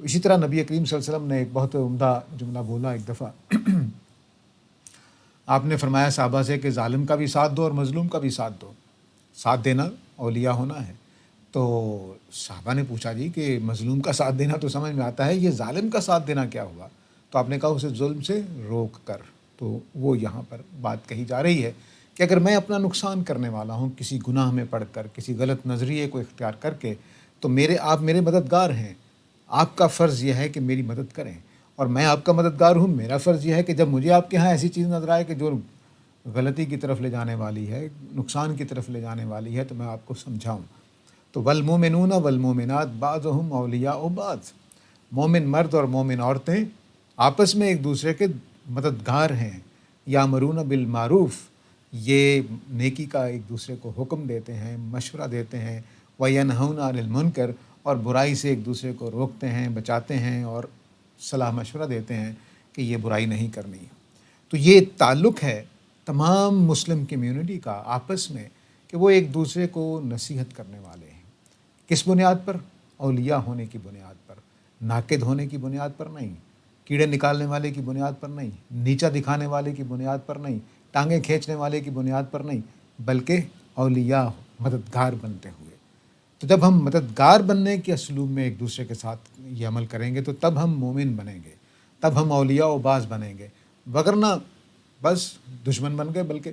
تو اسی طرح نبی کریم صلی اللہ علیہ وسلم نے ایک بہت عمدہ جملہ بولا ایک دفعہ. آپ نے فرمایا صحابہ سے کہ ظالم کا بھی ساتھ دو اور مظلوم کا بھی ساتھ دو. ساتھ دینا اولیاء ہونا ہے. تو صحابہ نے پوچھا جی کہ مظلوم کا ساتھ دینا تو سمجھ میں آتا ہے، یہ ظالم کا ساتھ دینا کیا ہوا؟ تو آپ نے کہا اسے ظلم سے روک کر. تو وہ یہاں پر بات کہی جا رہی ہے کہ اگر میں اپنا نقصان کرنے والا ہوں کسی گناہ میں پڑھ کر، کسی غلط نظریے کو اختیار کر کے، تو آپ میرے مددگار ہیں. آپ کا فرض یہ ہے کہ میری مدد کریں، اور میں آپ کا مددگار ہوں. میرا فرض یہ ہے کہ جب مجھے آپ کے ہاں ایسی چیز نظر آئے کہ جو غلطی کی طرف لے جانے والی ہے، نقصان کی طرف لے جانے والی ہے، تو میں آپ کو سمجھاؤں. تو والمومنون والمومنات بعضهم اولیاء بعض. مومن مرد اور مومن عورتیں آپس میں ایک دوسرے کے مددگار ہیں. یامرون بالمعروف، یہ نیکی کا ایک دوسرے کو حکم دیتے ہیں، مشورہ دیتے ہیں. وینہون عن المنکر، اور برائی سے ایک دوسرے کو روکتے ہیں، بچاتے ہیں اور صلاح مشورہ دیتے ہیں کہ یہ برائی نہیں کرنی. تو یہ تعلق ہے تمام مسلم کمیونٹی کا آپس میں کہ وہ ایک دوسرے کو نصیحت کرنے والے ہیں. کس بنیاد پر؟ اولیاء ہونے کی بنیاد پر، ناقد ہونے کی بنیاد پر نہیں، کیڑے نکالنے والے کی بنیاد پر نہیں، نیچا دکھانے والے کی بنیاد پر نہیں، ٹانگیں کھینچنے والے کی بنیاد پر نہیں، بلکہ اولیاء مددگار بنتے ہوئے. تو جب ہم مددگار بننے کے اسلوب میں ایک دوسرے کے ساتھ یہ عمل کریں گے تو تب ہم مومن بنیں گے، تب ہم اولیاء و بعض بنیں گے. وگرنہ بس دشمن بن گئے. بلکہ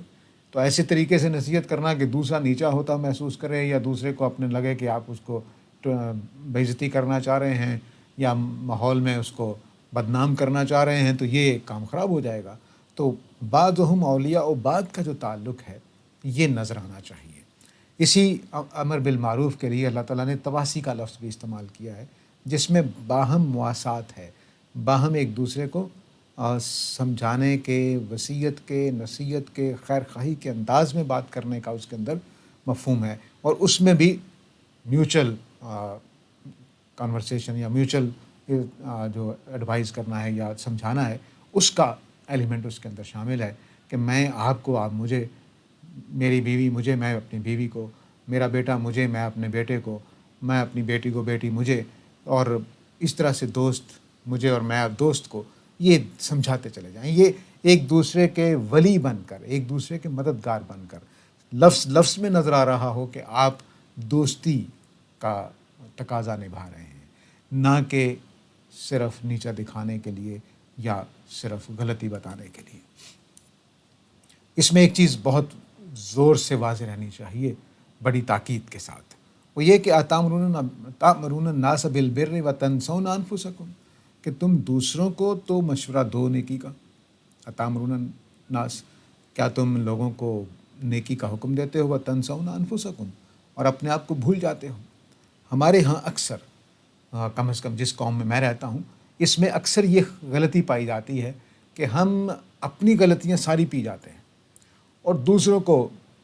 تو ایسے طریقے سے نصیحت کرنا کہ دوسرا نیچا ہوتا محسوس کرے، یا دوسرے کو اپنے لگے کہ آپ اس کو بے عزتی کرنا چاہ رہے ہیں یا ماحول میں اس کو بدنام کرنا چاہ رہے ہیں، تو یہ کام خراب ہو جائے گا. تو بعضهم اولیاء و بعض کا جو تعلق ہے یہ نظر آنا چاہیے. اسی امر بالمعروف کے لیے اللہ تعالیٰ نے تواسی کا لفظ بھی استعمال کیا ہے، جس میں باہم مواسات ہے، باہم ایک دوسرے کو سمجھانے کے، وصیت کے، نصیحت کے، خیر خواہی کے انداز میں بات کرنے کا اس کے اندر مفہوم ہے. اور اس میں بھی میوچل کانورسیشن یا میوچل جو ایڈوائز کرنا ہے یا سمجھانا ہے، اس کا ایلیمنٹ اس کے اندر شامل ہے کہ میں آپ کو، آپ مجھے، میری بیوی مجھے، میں اپنی بیوی کو، میرا بیٹا مجھے، میں اپنے بیٹے کو، میں اپنی بیٹی کو، بیٹی مجھے، اور اس طرح سے دوست مجھے اور میں دوست کو، یہ سمجھاتے چلے جائیں. یہ ایک دوسرے کے ولی بن کر، ایک دوسرے کے مددگار بن کر، لفظ میں نظر آ رہا ہو کہ آپ دوستی کا تقاضا نبھا رہے ہیں، نہ کہ صرف نیچا دکھانے کے لیے یا صرف غلطی بتانے کے لیے. اس میں ایک چیز بہت زور سے واضح رہنی چاہیے، بڑی تاکید کے ساتھ، وہ یہ کہ تأمرون الناس بالبر وتنسون انفسکم، کہ تم دوسروں کو تو مشورہ دو نیکی کا. تأمرون الناس، کیا تم لوگوں کو نیکی کا حکم دیتے ہو، وتنسون انفسکم، اور اپنے آپ کو بھول جاتے ہو. ہمارے ہاں اکثر، کم از کم جس قوم میں میں رہتا ہوں، اس میں اکثر یہ غلطی پائی جاتی ہے کہ ہم اپنی غلطیاں ساری پی جاتے ہیں اور دوسروں کو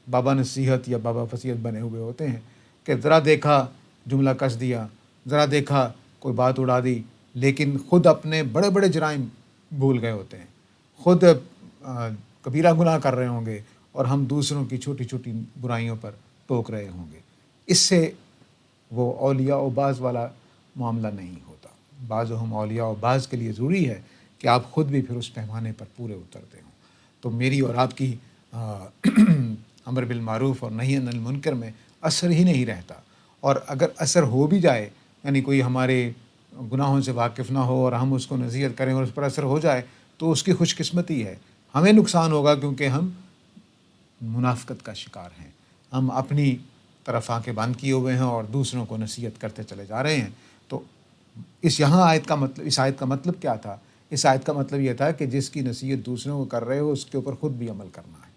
بابا نصیحت یا بابا فصیحت بنے ہوئے ہوتے ہیں کہ ذرا دیکھا جملہ کس دیا، ذرا دیکھا کوئی بات اڑا دی، لیکن خود اپنے بڑے بڑے جرائم بھول گئے ہوتے ہیں، خود کبیرہ گناہ کر رہے ہوں گے اور ہم دوسروں کی چھوٹی چھوٹی برائیوں پر ٹوک رہے ہوں گے. اس سے وہ اولیاء و بعض والا معاملہ نہیں ہوتا. بعضهم اولیاء و بعض کے لیے ضروری ہے کہ آپ خود بھی پھر اس پیمانے پر پورے اترتے ہوں. تو میری اور آپ کی امر بالمعروف اور نہی عن المنکر میں اثر ہی نہیں رہتا. اور اگر اثر ہو بھی جائے، یعنی کوئی ہمارے گناہوں سے واقف نہ ہو اور ہم اس کو نصیحت کریں اور اس پر اثر ہو جائے، تو اس کی خوش قسمتی ہے. ہمیں نقصان ہوگا کیونکہ ہم منافقت کا شکار ہیں، ہم اپنی طرف آنکھیں بند کیے ہوئے ہیں اور دوسروں کو نصیحت کرتے چلے جا رہے ہیں. تو اس آیت کا مطلب کیا تھا؟ اس آیت کا مطلب یہ تھا کہ جس کی نصیحت دوسروں کو کر رہے ہو اس کے اوپر خود بھی عمل کرنا ہے،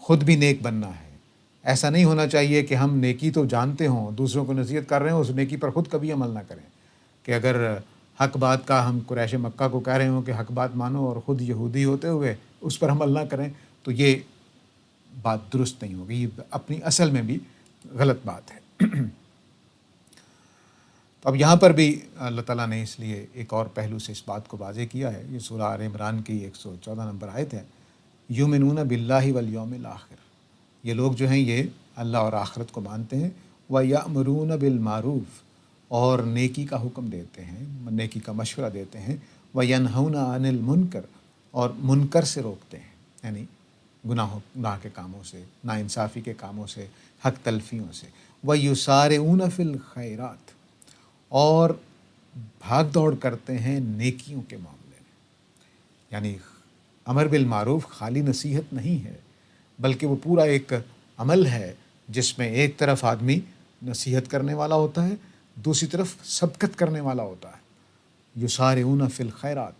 خود بھی نیک بننا ہے. ایسا نہیں ہونا چاہیے کہ ہم نیکی تو جانتے ہوں، دوسروں کو نصیحت کر رہے ہوں، اس نیکی پر خود کبھی عمل نہ کریں. کہ اگر حق بات کا ہم قریش مکہ کو کہہ رہے ہوں کہ حق بات مانو اور خود یہودی ہوتے ہوئے اس پر عمل نہ کریں، تو یہ بات درست نہیں ہوگی، یہ اپنی اصل میں بھی غلط بات ہے. تو اب یہاں پر بھی اللہ تعالیٰ نے اس لیے ایک اور پہلو سے اس بات کو واضح کیا ہے. یہ سورہ آل عمران کی 114 نمبر آیت ہے. یؤمنون باللہ والیوم الآخر، یہ لوگ جو ہیں یہ اللہ اور آخرت کو مانتے ہیں. وَیَأْمُرُونَ بِالْمَعْرُوفِ، اور نیکی کا حکم دیتے ہیں، نیکی کا مشورہ دیتے ہیں، وَيَنْهَوْنَ عَنِ الْمُنْكَرِ اور منکر سے روکتے ہیں، یعنی گناہ کے کاموں سے، ناانصافی کے کاموں سے، حق تلفیوں سے، وَيُسَارِعُونَ فِي الْخَيْرَاتِ اور بھاگ دوڑ کرتے ہیں نیکیوں کے معاملے میں۔ یعنی امر بالمعروف خالی نصیحت نہیں ہے، بلکہ وہ پورا ایک عمل ہے جس میں ایک طرف آدمی نصیحت کرنے والا ہوتا ہے، دوسری طرف سبقت کرنے والا ہوتا ہے۔ یسارعون فی الخیرات،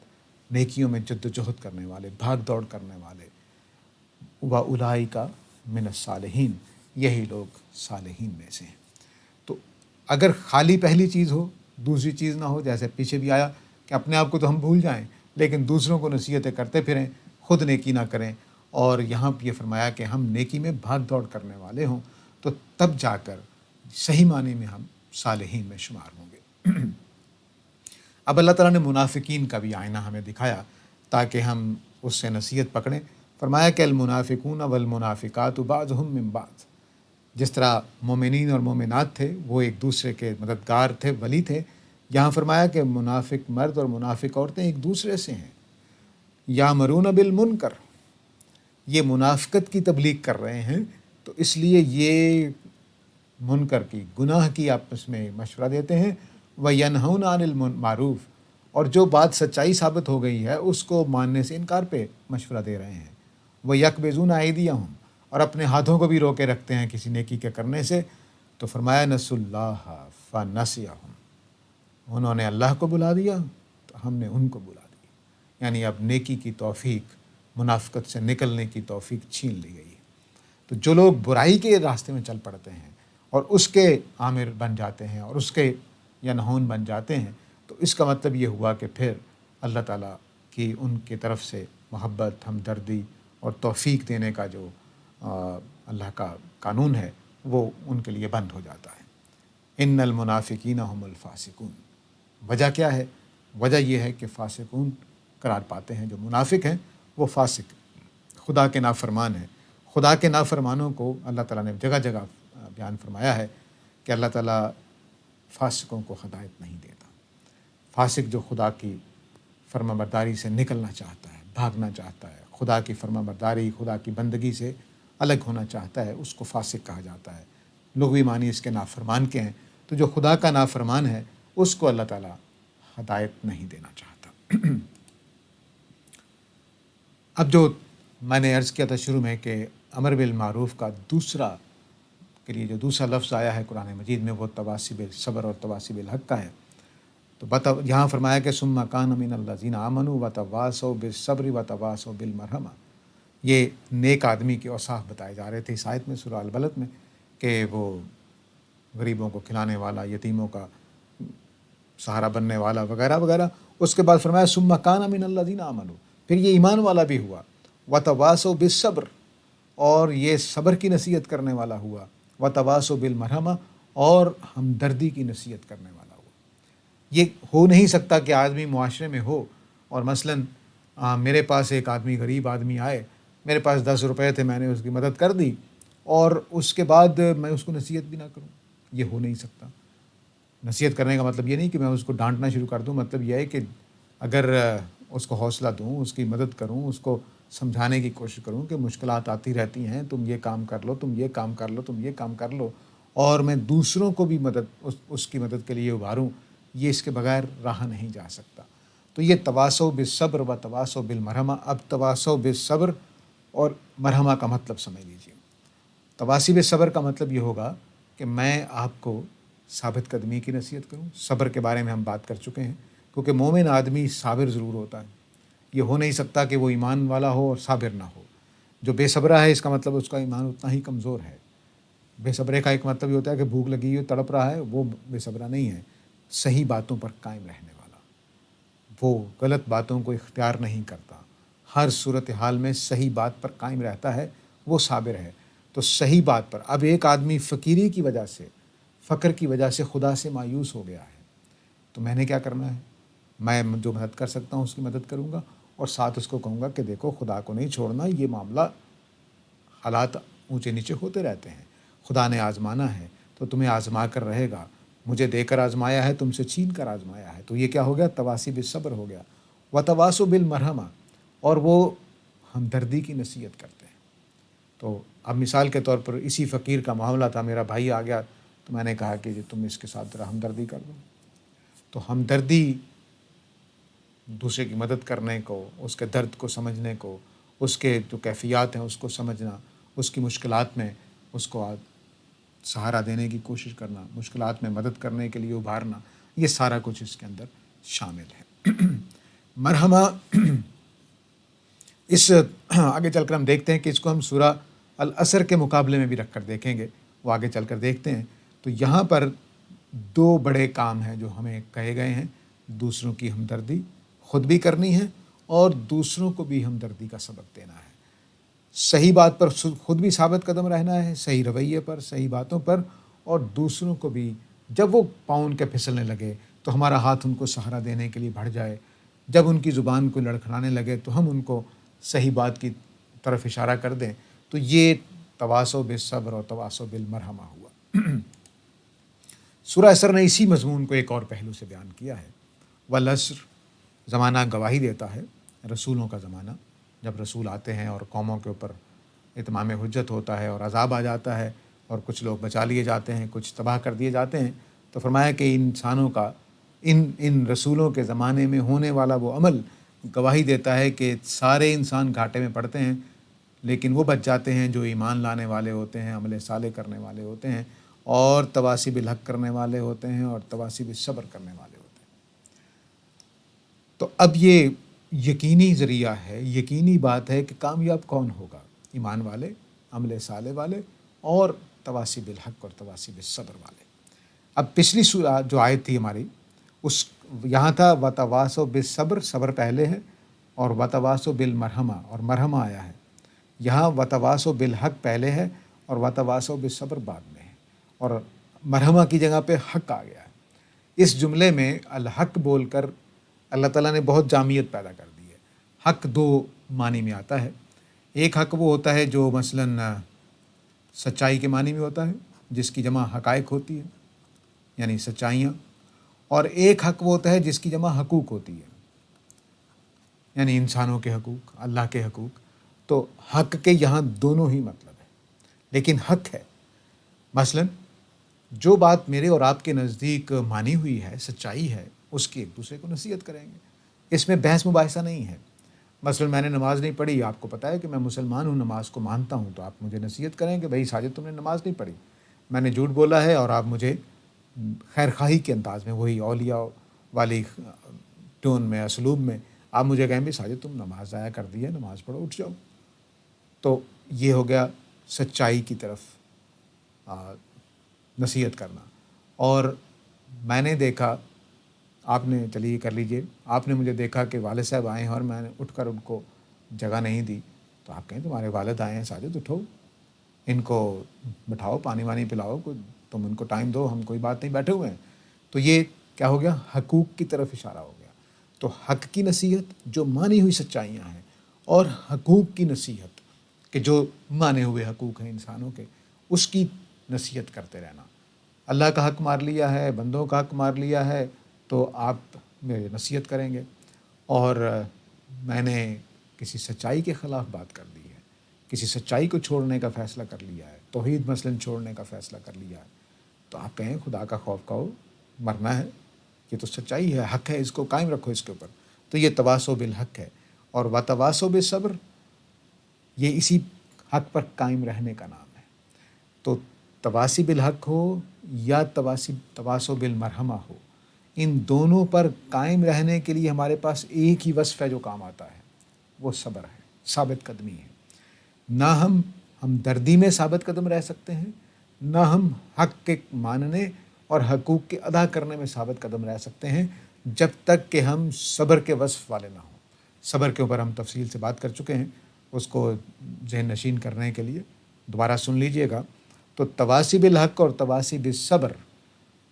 نیکیوں میں جد و جہد کرنے والے، بھاگ دوڑ کرنے والے۔ وَأُولَٰئِکَ مِنَ الصَّالِحِینَ، یہی لوگ صالحین میں سے ہیں۔ تو اگر خالی پہلی چیز ہو، دوسری چیز نہ ہو، جیسے پیچھے بھی آیا کہ اپنے آپ کو تو ہم بھول جائیں لیکن دوسروں کو نصیحتیں کرتے پھریں، خود نیکی نہ کریں، اور یہاں یہ فرمایا کہ ہم نیکی میں بھاگ دوڑ کرنے والے ہوں، تو تب جا کر صحیح معنی میں ہم صالحین میں شمار ہوں گے۔ اب اللہ تعالیٰ نے منافقین کا بھی آئینہ ہمیں دکھایا تاکہ ہم اس سے نصیحت پکڑیں۔ فرمایا کہ المنافقون والمنافقات بعضهم من بعض، جس طرح مومنین اور مومنات تھے وہ ایک دوسرے کے مددگار تھے، ولی تھے، یہاں فرمایا کہ منافق مرد اور منافق عورتیں ایک دوسرے سے ہیں۔ یامرون بالمنکر، یہ منافقت کی تبلیغ کر رہے ہیں، تو اس لیے یہ منکر کی، گناہ کی آپس میں مشورہ دیتے ہیں۔ وَيَنْهَوْنَ عَنِ الْمَعْرُوفِ اور جو بات سچائی ثابت ہو گئی ہے اس کو ماننے سے انکار پہ مشورہ دے رہے ہیں۔ وَيَكْبِزُونَ أَيْدِيَهُمْ اور اپنے ہاتھوں کو بھی روکے رکھتے ہیں کسی نیکی کے کرنے سے۔ تو فرمایا نسوا اللہ فنسیہم، انہوں نے اللہ کو بلا دیا تو ہم نے ان کو بلا دیا، یعنی اب نیکی کی توفیق، منافقت سے نکلنے کی توفیق چھین لی گئی ہے۔ تو جو لوگ برائی کے راستے میں چل پڑتے ہیں اور اس کے عامر بن جاتے ہیں اور اس کے ینہون بن جاتے ہیں، تو اس کا مطلب یہ ہوا کہ پھر اللہ تعالیٰ کی ان کی طرف سے محبت، ہمدردی اور توفیق دینے کا جو اللہ کا قانون ہے وہ ان کے لیے بند ہو جاتا ہے۔ ان المنافقین هم الفاسقون، وجہ کیا ہے؟ وجہ یہ ہے کہ فاسقون قرار پاتے ہیں، جو منافق ہیں وہ فاسق، خدا کے نافرمان ہیں۔ خدا کے نافرمانوں کو اللہ تعالیٰ نے جگہ جگہ بیان فرمایا ہے کہ اللہ تعالیٰ فاسقوں کو ہدایت نہیں دیتا۔ فاسق جو خدا کی فرما برداری سے نکلنا چاہتا ہے، بھاگنا چاہتا ہے، خدا کی فرما برداری، خدا کی بندگی سے الگ ہونا چاہتا ہے، اس کو فاسق کہا جاتا ہے۔ لغوی معنی اس کے نافرمان کے ہیں۔ تو جو خدا کا نافرمان ہے اس کو اللہ تعالیٰ ہدایت نہیں دینا چاہتا۔ اب جو میں نے عرض کیا تھا شروع میں کہ امر بالمعروف کا دوسرا کے لیے جو دوسرا لفظ آیا ہے قرآن مجید میں وہ تواصی بالصبر اور تواصی بالحق کا ہے۔ تو یہاں فرمایا کہ ثم کان من الذین آمنوا وتواصوا بالصبر وتواصوا بالمرحمہ، یہ نیک آدمی کے اوصاف بتائے جا رہے تھے اس آیت میں، سورہ البلد میں، کہ وہ غریبوں کو کھلانے والا، یتیموں کا سہارا بننے والا وغیرہ وغیرہ۔ اس کے بعد فرمایا ثم کان من الذین آمنوا، پھر یہ ایمان والا بھی ہوا، وتواصوا بالصبر اور یہ صبر کی نصیحت کرنے والا ہوا، وتواصوا بالمرحمہ اور ہمدردی کی نصیحت کرنے والا ہوا۔ یہ ہو نہیں سکتا کہ آدمی معاشرے میں ہو اور مثلاً میرے پاس ایک آدمی، غریب آدمی آئے، میرے پاس 10 روپے تھے، میں نے اس کی مدد کر دی اور اس کے بعد میں اس کو نصیحت بھی نہ کروں، یہ ہو نہیں سکتا۔ نصیحت کرنے کا مطلب یہ نہیں کہ میں اس کو ڈانٹنا شروع کر دوں، مطلب یہ ہے کہ اگر اس کو حوصلہ دوں، اس کی مدد کروں، اس کو سمجھانے کی کوشش کروں کہ مشکلات آتی رہتی ہیں، تم یہ کام کر لو، تم یہ کام کر لو، تم یہ کام کر لو، اور میں دوسروں کو بھی اس کی مدد کے لیے ابھاروں، یہ اس کے بغیر رہا نہیں جا سکتا۔ تو یہ تواصوا بالصبر و تواصوا بالمرحمہ۔ اب تواصوا بالصبر اور مرحمہ کا مطلب سمجھ لیجیے۔ تواصی بالصبر کا مطلب یہ ہوگا کہ میں آپ کو ثابت قدمی کی نصیحت کروں۔ صبر کے بارے میں ہم بات کر چکے ہیں، کیونکہ مومن آدمی صابر ضرور ہوتا ہے۔ یہ ہو نہیں سکتا کہ وہ ایمان والا ہو اور صابر نہ ہو۔ جو بے صبرہ ہے اس کا مطلب اس کا ایمان اتنا ہی کمزور ہے۔ بے صبرے کا ایک مطلب یہ ہوتا ہے کہ بھوک لگی ہوئی تڑپ رہا ہے، وہ بے صبرہ نہیں ہے۔ صحیح باتوں پر قائم رہنے والا، وہ غلط باتوں کو اختیار نہیں کرتا، ہر صورتحال میں صحیح بات پر قائم رہتا ہے، وہ صابر ہے۔ تو صحیح بات پر، اب ایک آدمی فقیری کی وجہ سے، فقر کی وجہ سے خدا سے مایوس ہو گیا ہے، تو میں نے کیا کرنا ہے؟ میں جو مدد کر سکتا ہوں اس کی مدد کروں گا، اور ساتھ اس کو کہوں گا کہ دیکھو خدا کو نہیں چھوڑنا، یہ معاملہ، حالات اونچے نیچے ہوتے رہتے ہیں، خدا نے آزمانا ہے تو تمہیں آزما کر رہے گا، مجھے دے کر آزمایا ہے، تم سے چھین کر آزمایا ہے۔ تو یہ کیا ہو گیا؟ تواسی بالصبر ہو گیا۔ وتواصوا بالمرحمہ، اور وہ ہمدردی کی نصیحت کرتے ہیں۔ تو اب مثال کے طور پر اسی فقیر کا معاملہ تھا، میرا بھائی آ گیا تو میں نے کہا کہ جی تم اس کے ساتھ ذرا ہمدردی کر دو۔ تو ہمدردی دوسرے کی مدد کرنے کو، اس کے درد کو سمجھنے کو، اس کے جو کیفیات ہیں اس کو سمجھنا، اس کی مشکلات میں اس کو سہارا دینے کی کوشش کرنا، مشکلات میں مدد کرنے کے لیے ابھارنا، یہ سارا کچھ اس کے اندر شامل ہے۔ مرحمہ، اس آگے چل کر ہم دیکھتے ہیں کہ اس کو ہم سورہ العصر کے مقابلے میں بھی رکھ کر دیکھیں گے، وہ آگے چل کر دیکھتے ہیں۔ تو یہاں پر دو بڑے کام ہیں جو ہمیں کہے گئے ہیں، دوسروں کی ہمدردی خود بھی کرنی ہے اور دوسروں کو بھی ہمدردی کا سبق دینا ہے۔ صحیح بات پر خود بھی ثابت قدم رہنا ہے، صحیح رویے پر، صحیح باتوں پر، اور دوسروں کو بھی جب وہ پاؤں ان کے پھسلنے لگے تو ہمارا ہاتھ ان کو سہارا دینے کے لیے بڑھ جائے، جب ان کی زبان کو لڑکھڑانے لگے تو ہم ان کو صحیح بات کی طرف اشارہ کر دیں۔ تو یہ تواصوا بالصبر اور تواصوا بالمرحمہ ہوا۔ سورہ عصر نے اسی مضمون کو ایک اور پہلو سے بیان کیا ہے۔ والعصر، زمانہ گواہی دیتا ہے، رسولوں کا زمانہ، جب رسول آتے ہیں اور قوموں کے اوپر اتمام حجت ہوتا ہے اور عذاب آ جاتا ہے اور کچھ لوگ بچا لیے جاتے ہیں، کچھ تباہ کر دیے جاتے ہیں، تو فرمایا کہ انسانوں کا ان رسولوں کے زمانے میں ہونے والا وہ عمل گواہی دیتا ہے کہ سارے انسان گھاٹے میں پڑتے ہیں، لیکن وہ بچ جاتے ہیں جو ایمان لانے والے ہوتے ہیں، عمل صالح کرنے والے ہوتے ہیں، اور تواصی بالحق کرنے والے ہوتے ہیں، اور تواصی بالصبر کرنے والے ہوتے ہیں۔ تو اب یہ یقینی ذریعہ ہے، یقینی بات ہے کہ کامیاب کون ہوگا؟ ایمان والے، عمل صالح والے، اور تواصی بالحق اور تواصی بالصبر والے۔ اب پچھلی جو آیت تھی ہماری، اس یہاں تھا وتواصوا بالصبر، صبر پہلے ہے، اور وتواصوا بالمرحمہ، اور مرحمہ آیا ہے۔ یہاں وتواصوا بالحق پہلے ہے اور وتواصوا بالصبر بعد میں ہے، اور مرحمہ کی جگہ پہ حق آ گیا ہے۔ اس جملے میں الحق بول کر اللہ تعالیٰ نے بہت جامعیت پیدا کر دی ہے۔ حق دو معنی میں آتا ہے۔ ایک حق وہ ہوتا ہے جو مثلاً سچائی کے معنی میں ہوتا ہے، جس کی جمع حقائق ہوتی ہے، یعنی سچائیاں، اور ایک حق وہ ہوتا ہے جس کی جمع حقوق ہوتی ہے، یعنی انسانوں کے حقوق، اللہ کے حقوق۔ تو حق کے یہاں دونوں ہی مطلب ہے، لیکن حق ہے۔ مثلاً جو بات میرے اور آپ کے نزدیک مانی ہوئی ہے، سچائی ہے، اس کی ایک دوسرے کو نصیحت کریں گے، اس میں بحث مباحثہ نہیں ہے۔ مثلاً میں نے نماز نہیں پڑھی، آپ کو پتہ ہے کہ میں مسلمان ہوں، نماز کو مانتا ہوں، تو آپ مجھے نصیحت کریں کہ بھائی ساجد تم نے نماز نہیں پڑھی۔ میں نے جھوٹ بولا ہے اور آپ مجھے خیر خواہی کے انداز میں، وہی اولیاء والی ٹون میں، اسلوب میں آپ مجھے کہیں بھی ساجد تم نماز ضائع کر دی ہے، نماز پڑھو، اٹھ جاؤ۔ تو یہ ہو گیا سچائی کی طرف نصیحت کرنا۔ اور میں نے دیکھا، آپ نے چلیے کر لیجئے، آپ نے مجھے دیکھا کہ والد صاحب آئے ہیں اور میں نے اٹھ کر ان کو جگہ نہیں دی، تو آپ کہیں تمہارے والد آئے ہیں ساجد، اٹھو، ان کو بٹھاؤ، پانی وانی پلاؤ، تم ان کو ٹائم دو، ہم کوئی بات نہیں، بیٹھے ہوئے ہیں۔ تو یہ کیا ہو گیا؟ حقوق کی طرف اشارہ ہو گیا۔ تو حق کی نصیحت جو مانی ہوئی سچائیاں ہیں، اور حقوق کی نصیحت کہ جو مانے ہوئے حقوق ہیں انسانوں کے، اس کی نصیحت کرتے رہنا۔ اللہ کا حق مار لیا ہے، بندوں کا حق مار لیا ہے، تو آپ میرے نصیحت کریں گے۔ اور میں نے کسی سچائی کے خلاف بات کر دی ہے، کسی سچائی کو چھوڑنے کا فیصلہ کر لیا ہے، توحید مثلاً چھوڑنے کا فیصلہ کر لیا ہے، تو آپ کہیں خدا کا خوف کھاؤ، مرنا ہے، یہ تو سچائی ہے، حق ہے، اس کو قائم رکھو اس کے اوپر۔ تو یہ تواصوا بالحق ہے۔ اور وتواصوا بالصبر، یہ اسی حق پر قائم رہنے کا نام ہے۔ تو تواصی بالحق ہو یا تواصوا بالمرحمہ ہو، ان دونوں پر قائم رہنے کے لیے ہمارے پاس ایک ہی وصف ہے جو کام آتا ہے، وہ صبر ہے، ثابت قدمی ہے۔ نہ ہم ہمدردی میں ثابت قدم رہ سکتے ہیں، نہ ہم حق کے ماننے اور حقوق کے ادا کرنے میں ثابت قدم رہ سکتے ہیں، جب تک کہ ہم صبر کے وصف والے نہ ہوں۔ صبر کے اوپر ہم تفصیل سے بات کر چکے ہیں، اس کو ذہن نشین کرنے کے لیے دوبارہ سن لیجئے گا۔ تو تواصی بالحق اور تواصی بالصبر،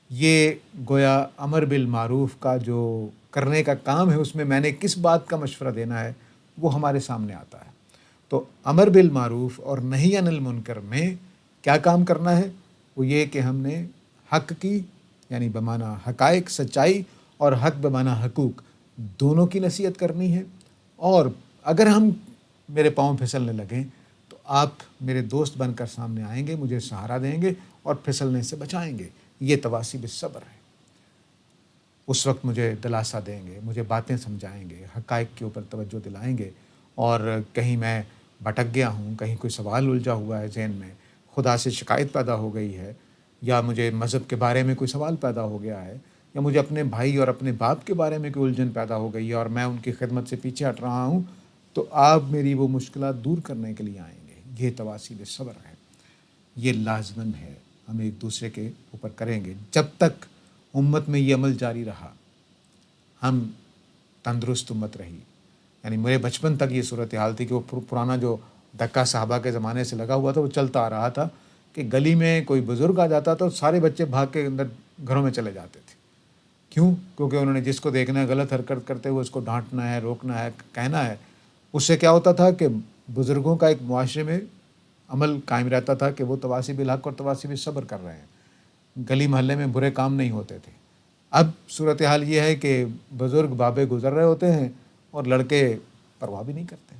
یہ گویا امر بالمعروف کا جو کرنے کا کام ہے، اس میں نے کس بات کا مشورہ دینا ہے، وہ ہمارے سامنے آتا ہے۔ تو امر بالمعروف اور نہی عن المنکر میں کیا کام کرنا ہے؟ وہ یہ کہ ہم نے حق کی یعنی بمعنی حقائق سچائی اور حق بمعنی حقوق دونوں کی نصیحت کرنی ہے. اور اگر ہم میرے پاؤں پھسلنے لگیں تو آپ میرے دوست بن کر سامنے آئیں گے, مجھے سہارا دیں گے اور پھسلنے سے بچائیں گے. یہ تواصی بالصبر ہے. اس وقت مجھے دلاسا دیں گے, مجھے باتیں سمجھائیں گے, حقائق کے اوپر توجہ دلائیں گے. اور کہیں میں بھٹک گیا ہوں, کہیں کوئی سوال الجھا ہوا ہے ذہن میں, خدا سے شکایت پیدا ہو گئی ہے, یا مجھے مذہب کے بارے میں کوئی سوال پیدا ہو گیا ہے, یا مجھے اپنے بھائی اور اپنے باپ کے بارے میں کوئی الجھن پیدا ہو گئی ہے اور میں ان کی خدمت سے پیچھے ہٹ رہا ہوں, تو آپ میری وہ مشکلات دور کرنے کے لیے آئیں گے. یہ تواصی بالصبر ہے. یہ لازماً ہے, ہم ایک دوسرے کے اوپر کریں گے. جب تک امت میں یہ عمل جاری رہا, ہم تندرست امت رہی. یعنی میرے بچپن تک یہ صورتحال تھی کہ وہ پرانا جو دھکا صحابہ کے زمانے سے لگا ہوا تھا وہ چلتا آ رہا تھا کہ گلی میں کوئی بزرگ آ جاتا تھا اور سارے بچے بھاگ کے اندر گھروں میں چلے جاتے تھے. کیوں؟ کیونکہ انہوں نے جس کو دیکھنا ہے غلط حرکت کرتے ہوئے اس کو ڈانٹنا ہے, روکنا ہے, کہنا ہے. اس سے کیا ہوتا تھا کہ بزرگوں کا ایک معاشرے میں عمل قائم رہتا تھا کہ وہ تواصی بالحق اور تواصی بالصبر کر رہے ہیں. گلی محلے میں برے کام نہیں ہوتے تھے. اب صورتحال یہ ہے کہ بزرگ بابے گزر رہے ہوتے ہیں اور لڑکے پرواہ بھی نہیں کرتے.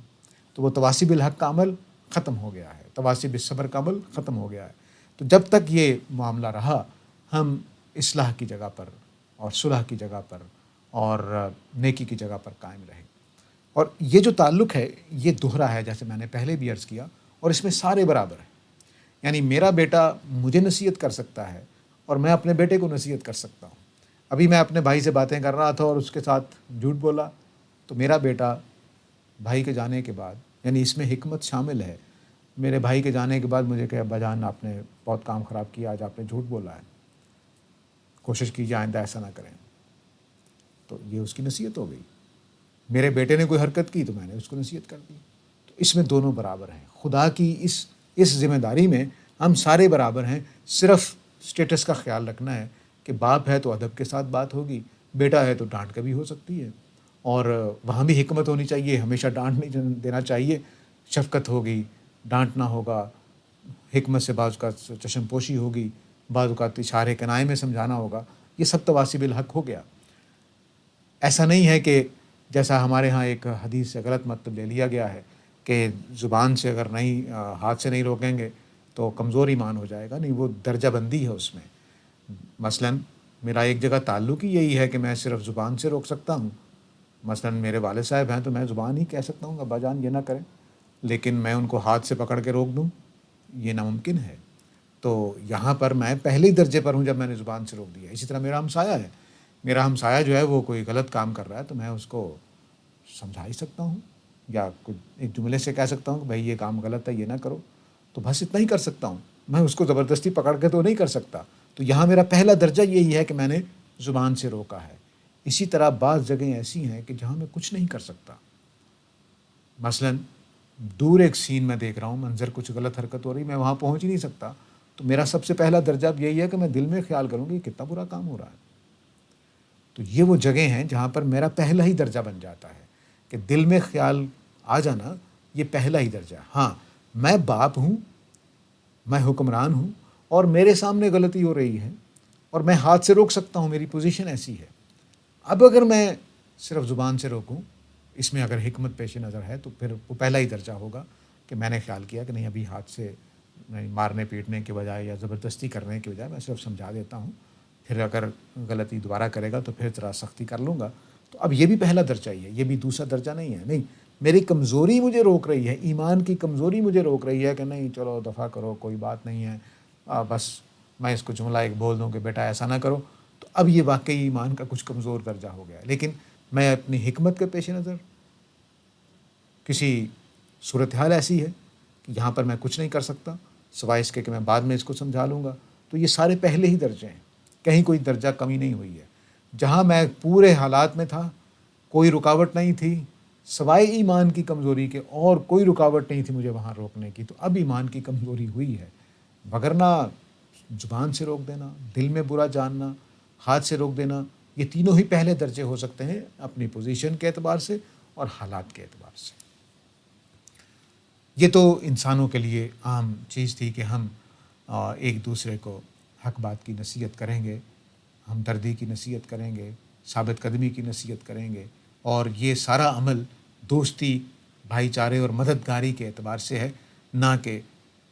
تو وہ تواصی بالحق کا عمل ختم ہو گیا ہے, تواصی بالصبر کا عمل ختم ہو گیا ہے. تو جب تک یہ معاملہ رہا, ہم اصلاح کی جگہ پر اور صلح کی جگہ پر اور نیکی کی جگہ پر قائم رہے. اور یہ جو تعلق ہے یہ دوہرا ہے, جیسے میں نے پہلے بھی عرض کیا, اور اس میں سارے برابر ہیں. یعنی میرا بیٹا مجھے نصیحت کر سکتا ہے اور میں اپنے بیٹے کو نصیحت کر سکتا ہوں. ابھی میں اپنے بھائی سے باتیں کر رہا تھا اور اس کے ساتھ جھوٹ بولا, تو میرا بیٹا بھائی کے جانے کے بعد, یعنی اس میں حکمت شامل ہے, میرے بھائی کے جانے کے بعد مجھے کہ ابا جان آپ نے بہت کام خراب کیا, آج آپ نے جھوٹ بولا ہے, کوشش کیجیے آئندہ ایسا نہ کریں. تو یہ اس کی نصیحت ہو گئی. میرے بیٹے نے کوئی حرکت کی تو میں نے اس کو نصیحت کر دی. تو اس میں دونوں برابر ہیں. خدا کی اس ذمہ داری میں ہم سارے برابر ہیں. صرف سٹیٹس کا خیال رکھنا ہے کہ باپ ہے تو ادب کے ساتھ بات ہوگی, بیٹا ہے تو ڈانٹ کبھی ہو سکتی ہے, اور وہاں بھی حکمت ہونی چاہیے. ہمیشہ ڈانٹ نہیں دینا چاہیے, شفقت ہوگی, ڈانٹنا ہوگا, حکمت سے بعض کا چشم پوشی ہوگی, بعض اوقات اشارے کنائے میں سمجھانا ہوگا. یہ سب تواصی بالحق ہو گیا. ایسا نہیں ہے کہ جیسا ہمارے ہاں ایک حدیث سے غلط مطلب لے لیا گیا ہے کہ زبان سے اگر نہیں, ہاتھ سے نہیں روکیں گے تو کمزور ایمان ہو جائے گا. نہیں, وہ درجہ بندی ہے اس میں. مثلاً میرا ایک جگہ تعلق ہی یہی ہے کہ میں صرف زبان سے روک سکتا ہوں. مثلاً میرے والد صاحب ہیں تو میں زبان ہی کہہ سکتا ہوں ابا جان یہ نہ کریں, لیکن میں ان کو ہاتھ سے پکڑ کے روک دوں یہ ناممکن ہے. تو یہاں پر میں پہلے ہی درجے پر ہوں جب میں نے زبان سے روک دیا. اسی طرح میرا ہمسایہ ہے, میرا ہمسایہ جو ہے وہ کوئی غلط کام کر رہا ہے تو میں اس کو سمجھا ہی سکتا ہوں, یا کچھ ایک جملے سے کہہ سکتا ہوں کہ بھائی یہ کام غلط ہے, یہ نہ کرو. تو بس اتنا ہی کر سکتا ہوں, میں اس کو زبردستی پکڑ کے تو نہیں کر سکتا. تو یہاں میرا پہلا درجہ یہی ہے کہ میں نے زبان سے روکا ہے. اسی طرح بعض جگہیں ایسی ہیں کہ جہاں میں کچھ نہیں کر سکتا. مثلاً دور ایک سین میں دیکھ رہا ہوں, منظر کچھ غلط حرکت ہو رہی, میں وہاں پہنچ ہی نہیں سکتا. تو میرا سب سے پہلا درجہ اب یہی ہے کہ میں دل میں خیال کروں کہ یہ کتنا برا کام ہو رہا ہے. تو یہ وہ جگہیں ہیں جہاں پر میرا پہلا ہی درجہ بن جاتا ہے کہ دل میں خیال آ جانا, یہ پہلا ہی درجہ. ہاں, میں باپ ہوں, میں حکمران ہوں, اور میرے سامنے غلطی ہو رہی ہے اور میں ہاتھ سے روک سکتا ہوں, میری پوزیشن ایسی ہے. اب اگر میں صرف زبان سے روکوں, اس میں اگر حکمت پیش نظر ہے تو پھر وہ پہلا ہی درجہ ہوگا کہ میں نے خیال کیا کہ نہیں, ابھی ہاتھ سے مارنے پیٹنے کے بجائے یا زبردستی کرنے کے بجائے میں صرف سمجھا دیتا ہوں, پھر اگر غلطی دوبارہ کرے گا تو پھر ذرا سختی کر لوں گا. تو اب یہ بھی پہلا درجہ ہی ہے, یہ بھی دوسرا درجہ نہیں ہے. نہیں, میری کمزوری مجھے روک رہی ہے, ایمان کی کمزوری مجھے روک رہی ہے کہ نہیں چلو دفع کرو, کوئی بات نہیں ہے, بس میں اس کو جملہ ایک بول دوں کہ بیٹا ایسا نہ کرو. تو اب یہ واقعی ایمان کا کچھ کمزور درجہ ہو گیا ہے. لیکن میں اپنی حکمت کے پیش نظر, کسی صورتحال ایسی ہے کہ یہاں پر میں کچھ نہیں کر سکتا سوائے اس کے کہ میں بعد میں اس کو سمجھا لوں گا, تو یہ سارے پہلے ہی درجے ہیں, کہیں کوئی درجہ کمی نہیں ہوئی ہے. جہاں میں پورے حالات میں تھا, کوئی رکاوٹ نہیں تھی سوائے ایمان کی کمزوری کے, اور کوئی رکاوٹ نہیں تھی مجھے وہاں روکنے کی, تو اب ایمان کی کمزوری ہوئی ہے. وگرنہ زبان سے روک دینا, دل میں برا جاننا, ہاتھ سے روک دینا, یہ تینوں ہی پہلے درجے ہو سکتے ہیں اپنی پوزیشن کے اعتبار سے اور حالات کے اعتبار سے. یہ تو انسانوں کے لیے عام چیز تھی کہ ہم ایک دوسرے کو حق بات کی نصیحت کریں گے, ہمدردی کی نصیحت کریں گے، ثابت قدمی کی نصیحت کریں گے، اور یہ سارا عمل دوستی، بھائی چارے اور مددگاری کے اعتبار سے ہے، نہ کہ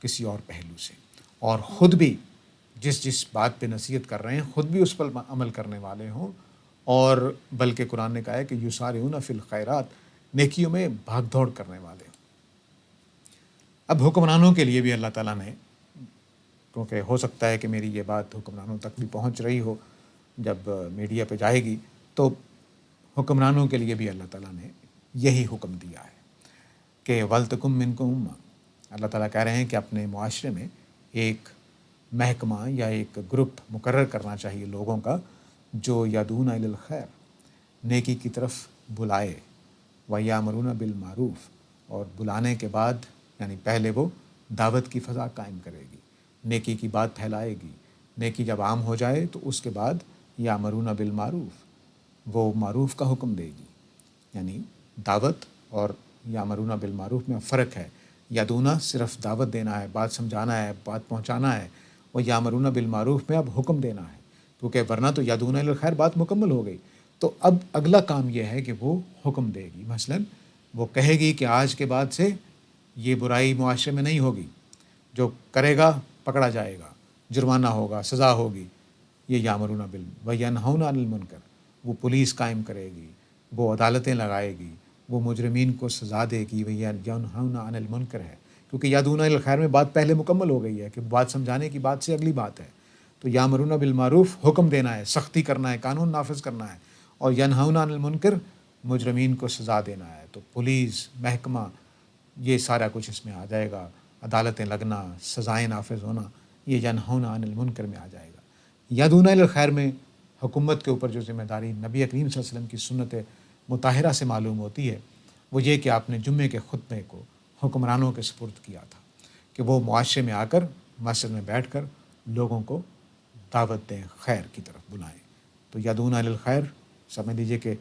کسی اور پہلو سے۔ اور خود بھی جس بات پہ نصیحت کر رہے ہیں خود بھی اس پر عمل کرنے والے ہوں، اور بلکہ قرآن نے کہا ہے کہ یسارعون فی الخیرات، نیکیوں میں بھاگ دوڑ کرنے والے ہوں۔ اب حکمرانوں کے لیے بھی اللہ تعالیٰ نے، کیونکہ ہو سکتا ہے کہ میری یہ بات حکمرانوں تک بھی پہنچ رہی ہو جب میڈیا پہ جائے گی، تو حکمرانوں کے لیے بھی اللہ تعالیٰ نے یہی حکم دیا ہے کہ وَلْتَکُم مِّنکُم اُمّہ۔ اللہ تعالیٰ کہہ رہے ہیں کہ اپنے معاشرے میں ایک محکمہ یا ایک گروپ مقرر کرنا چاہیے لوگوں کا، جو یدعون الی الخیر، نیکی کی طرف بلائے، وَیَأْمُرُونَ بِالْمَعْرُوف، اور بلانے کے بعد یعنی پہلے وہ دعوت کی فضا قائم کرے گی، نیکی کی بات پھیلائے گی، نیکی جب عام ہو جائے تو اس کے بعد یَأْمُرُونَ بِالْمَعْرُوف، وہ معروف کا حکم دے گی۔ یعنی دعوت اور یَأْمُرُونَ بِالْمَعْرُوف میں فرق ہے۔ یدعون صرف دعوت دینا ہے، بات سمجھانا ہے، بات پہنچانا ہے، اور یَأْمُرُونَ بِالْمَعْرُوف میں اب حکم دینا ہے، کیونکہ ورنہ تو یدعون الی الخیر بات مکمل ہو گئی، تو اب اگلا کام یہ ہے کہ وہ حکم دے گی۔ مثلاً وہ کہے گی کہ آج کے بعد سے یہ برائی معاشرے میں نہیں ہوگی، جو کرے گا پکڑا جائے گا، جرمانہ ہوگا، سزا ہوگی، یہ یامرون وینہون عن المنکر، وہ پولیس قائم کرے گی، وہ عدالتیں لگائے گی، وہ مجرمین کو سزا دے گی، وینہون عن المنکر ہے، کیونکہ یدعون الی الخیر میں بات پہلے مکمل ہو گئی ہے کہ بات سمجھانے کی بات سے اگلی بات ہے، تو یامرون بالمعروف حکم دینا ہے، سختی کرنا ہے، قانون نافذ کرنا ہے، اور ینہون عن المنکر مجرمین کو سزا دینا ہے، تو پولیس، محکمہ، یہ سارا کچھ اس میں آ جائے گا، عدالتیں لگنا، سزائیں نافذ ہونا، یہ ینہون عن المنکر میں آ جائے گا۔ یدعون الی الخیر میں حکومت کے اوپر جو ذمہ داری نبی کریم صلی اللہ علیہ وسلم کی سنت مطہرہ سے معلوم ہوتی ہے، وہ یہ کہ آپ نے جمعے کے خطبے کو حکمرانوں کے سپرد کیا تھا کہ وہ معاشرے میں آ کر مسجد میں بیٹھ کر لوگوں کو دعوت دیں، خیر کی طرف بلائیں۔ تو یدعون الی الخیر سمجھ لیجیے کہ نبی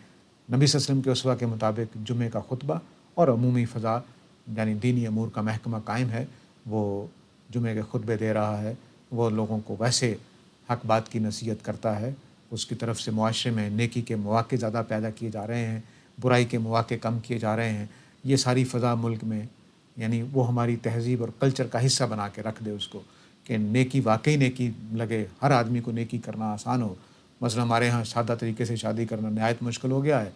صلی اللہ علیہ وسلم کے اسوہ کے مطابق جمعے کا خطبہ اور عمومی فضا یعنی دینی امور کا محکمہ قائم ہے، وہ جمعے کے خطبے دے رہا ہے، وہ لوگوں کو ویسے حق بات کی نصیحت کرتا ہے، اس کی طرف سے معاشرے میں نیکی کے مواقع زیادہ پیدا کیے جا رہے ہیں، برائی کے مواقع کم کیے جا رہے ہیں، یہ ساری فضا ملک میں یعنی وہ ہماری تہذیب اور کلچر کا حصہ بنا کے رکھ دے اس کو، کہ نیکی واقعی نیکی لگے، ہر آدمی کو نیکی کرنا آسان ہو۔ مثلا ہمارے ہاں سادہ طریقے سے شادی کرنا نہایت مشکل ہو گیا ہے،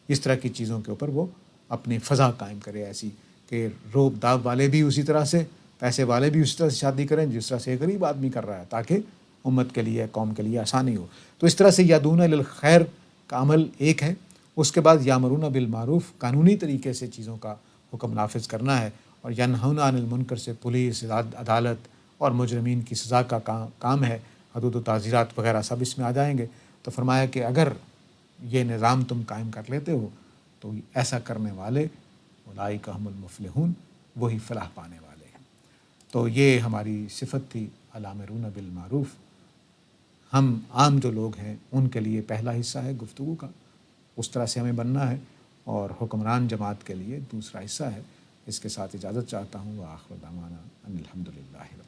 اس طرح کی چیزوں کے اوپر وہ اپنی فضا قائم کرے، ایسی کہ روب داب والے بھی اسی طرح سے، پیسے والے بھی اسی طرح سے شادی کریں جس طرح سے ایک غریب آدمی کر رہا ہے، تاکہ امت کے لیے، قوم کے لیے آسانی ہو۔ تو اس طرح سے یدعون الی الخیر کا عمل ایک ہے، اس کے بعد یامرون بالمعروف قانونی طریقے سے چیزوں کا حکم نافذ کرنا ہے، اور ینہون عن المنکر سے پولیس، عدالت اور مجرمین کی سزا کا کام ہے، حدود و تعزیرات وغیرہ سب اس میں آ جائیں گے۔ تو فرمایا کہ اگر یہ نظام تم قائم کر لیتے ہو تو ایسا کرنے والے اولئک هم المفلحون، وہی فلاح پانے والے ہیں۔ تو یہ ہماری صفت تھی الامرون بالمعروف۔ ہم عام جو لوگ ہیں ان کے لیے پہلا حصہ ہے گفتگو کا، اس طرح سے ہمیں بننا ہے، اور حکمران جماعت کے لیے دوسرا حصہ ہے۔ اس کے ساتھ اجازت چاہتا ہوں، وآخر دعوانا ان الحمد للہ۔